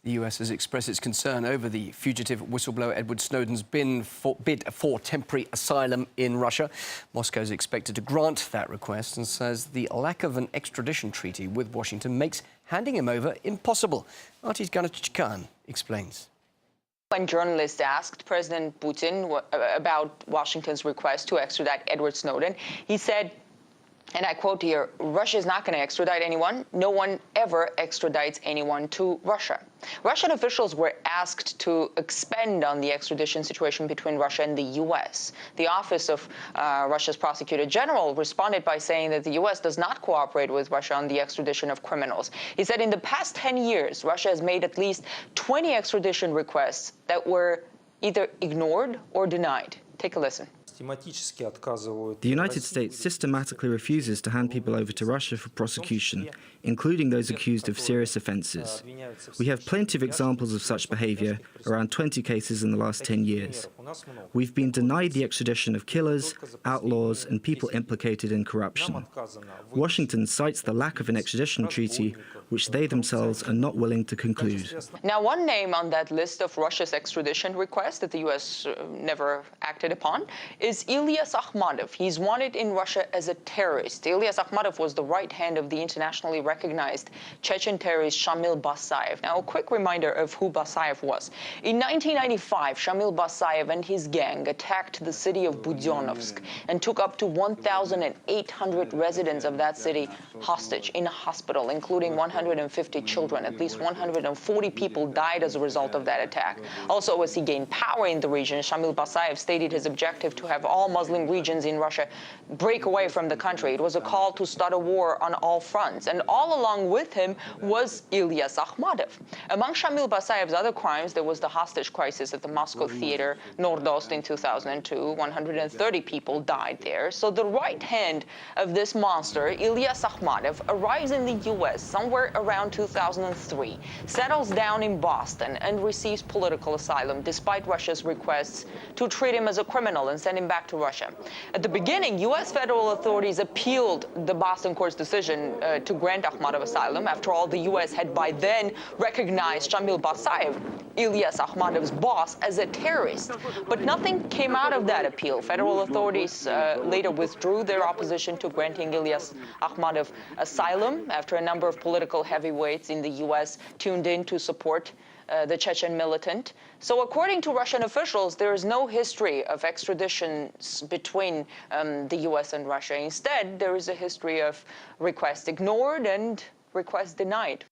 The US has expressed its concern over the fugitive whistleblower Edward Snowden's bid for temporary asylum in Russia. Moscow is expected to grant that request and says the lack of an extradition treaty with Washington makes handing him over impossible. Arty's Khan explains. When journalists asked President Putin about Washington's request to extradite Edward Snowden, he said, and I quote here, "Russia is not going to extradite anyone. No one ever extradites anyone to Russia." Russian officials were asked to expand on the extradition situation between Russia and the U.S. The office of Russia's prosecutor general responded by saying that the U.S. does not cooperate with Russia on the extradition of criminals. He said in the past 10 years, Russia has made at least 20 extradition requests that were either ignored or denied. Take a listen. The United States systematically refuses to hand people over to Russia for prosecution, including those accused of serious offences. We have plenty of examples of such behaviour, around 20 cases in the last 10 years. We've been denied the extradition of killers, outlaws and people implicated in corruption. Washington cites the lack of an extradition treaty, which they themselves are not willing to conclude. Now, one name on that list of Russia's extradition requests that the U.S. never acted upon is Ilyas Akhmadov. He's wanted in Russia as a terrorist. Ilyas Akhmadov was the right hand of the internationally recognized Chechen terrorist Shamil Basayev. Now, a quick reminder of who Basayev was. In 1995, Shamil Basayev and his gang attacked the city of Budyonovsk and took up to 1,800 residents of that city hostage in a hospital, including 150 children. At least 140 people died as a result of that attack. Also, as he gained power in the region, Shamil Basayev stated his objective to have all Muslim regions in Russia break away from the country. It was a call to start a war on all fronts. And all along with him was Ilyas Akhmadov. Among Shamil Basayev's other crimes, there was the hostage crisis at the Moscow theater Nordost in 2002. 130 people died there. So the right hand of this monster, Ilyas Akhmadov, arrives in the U.S. somewhere around 2003, settles down in Boston, and receives political asylum despite Russia's requests to treat him as a criminal and send him back to Russia. At the beginning, U.S. federal authorities appealed the Boston court's decision to grant Akhmadov asylum. After all, the U.S. had by then recognized Shamil Basayev, Ilyas Akhmadov's boss, as a terrorist. But nothing came out of that appeal. Federal authorities later withdrew their opposition to granting Ilyas Akhmadov asylum after a number of political heavyweights in the U.S. tuned in to support the Chechen militant. So according to Russian officials, there is no history of extraditions between the U.S. and Russia. Instead, there is a history of requests ignored and requests denied.